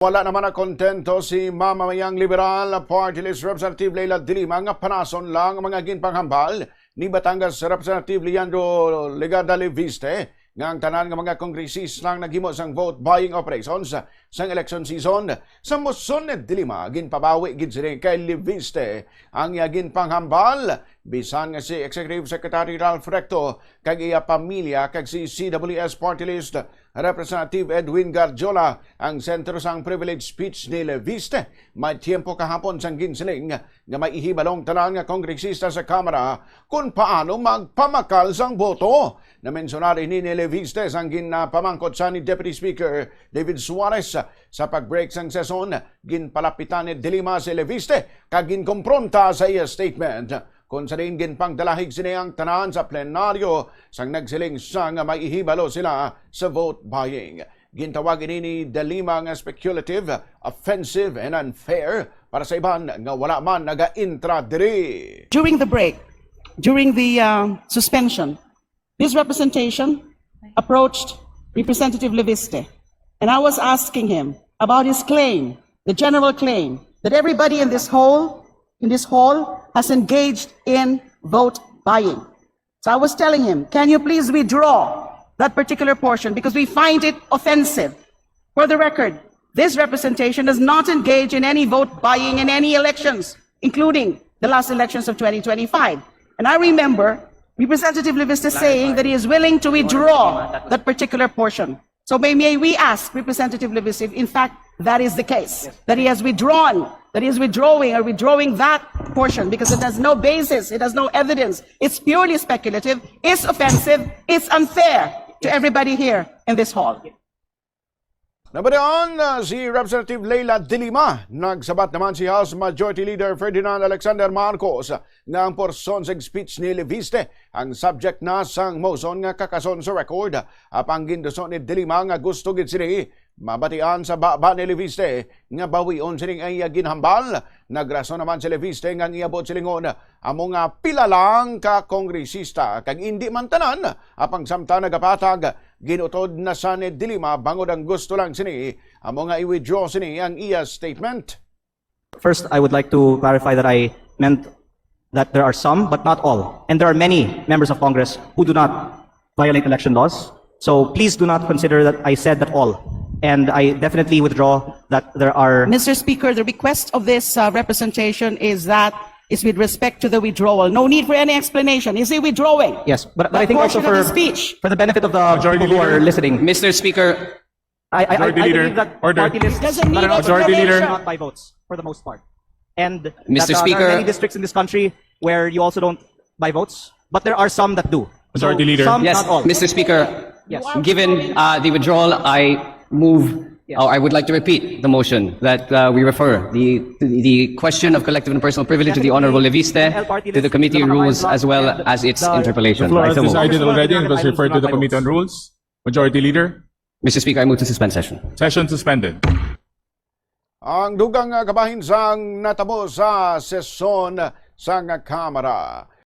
Wala naman na kontento si mamamayang Liberal Party List Representative Leila de Lima nga panason lang ang mga ginpanghambal ni Batangas Representative Leandro Legada Leviste nga ang tanan nga mga kongresista lang naghimo sang vote buying operations sang election season. Sa moson ni de Lima, ginpabawi gid sini kay Leviste ang ginpanghambal bisan nga si Executive Secretary Ralph Recto kag iya pamilya kag si CWS Party List Representative Edwin Garjola ang sentro sang privilege speech ni Leviste. May tiempo kahapon sang ginsiling nga may ihibalong tanan nga kongresista sa Kamara kung paano magpamakal sang boto. Namensyonari ni Leviste sang ginapamangkot sa ni Deputy Speaker David Suarez sa pag-break sang session. Ginpalapitan ni de Lima si Leviste kag ginkompronta sa iya statement. Kung sa rin ginpangdalahig siniyang tanan sa plenaryo sang nagsiling siya nga may ihibalo sila sa vote buying. Gintawag ini ni de Lima nga speculative, offensive, and unfair para sa iban nga wala man naga-intra diri. During the break, during the suspension, this representation approached Representative Leviste, and I was asking him about his claim, the general claim, that everybody in this hall has engaged in vote buying. So I was telling him, can you please withdraw that particular portion because we find it offensive. For the record, this representation does not engage in any vote buying in any elections, including the last elections of 2025. And I remember Representative Leviste saying that he is willing to withdraw that particular portion. So may we ask Representative Leviste if in fact that is the case, that he has withdrawn, that he is withdrawing that portion because it has no basis, it has no evidence, it's purely speculative, it's offensive, it's unfair to everybody here in this hall. Nabalian si Representative Leila de Lima. Nagsabat naman si House Majority Leader Ferdinand Alexander Marcos nga ang porson sa speech ni Leviste ang subject na sang motion nga kakason sa record. Apang ginduson ni de Lima nga gusto gid sini mabatian sa baba ni Leviste nga bawion sining ay ginhambal. Nagrason naman si Leviste nga iabot silingon amo nga pila lang ka kongresista kag indi man tanan apang samtang nagapatag ginutod na sa ni de Lima bangod ang gusto lang sini amo nga i-withdraw sini ang iya statement. First, I would like to clarify that I meant that there are some but not all, and there are many members of Congress who do not violate election laws. So please do not consider that I said that all. And I definitely withdraw that there are... Mr. Speaker, the request of this representation is with respect to the withdrawal. No need for any explanation. Is he withdrawing? Yes, but I think also for the benefit of the people who are listening. Mr. Speaker, I believe that party lists doesn't need majority leader explanation. not by votes for the most part. And Mr. that, Speaker, there are many districts in this country where you also don't buy votes, but there are some that do. Majority leader. Some, yes, not all. Mr. Speaker, Yes. given the withdrawal, I move, or I would like to repeat the motion that we refer the question of collective and personal privilege to the Honorable Leviste, to the committee rules, as well as its The interpellation. floor has I so move. decided already and was referred to the Committee on Rules. Majority Leader, Mr. Speaker, I move to suspend session. session suspended. Ang dugang kabahin sang natabo sa sesyon sang Kamara.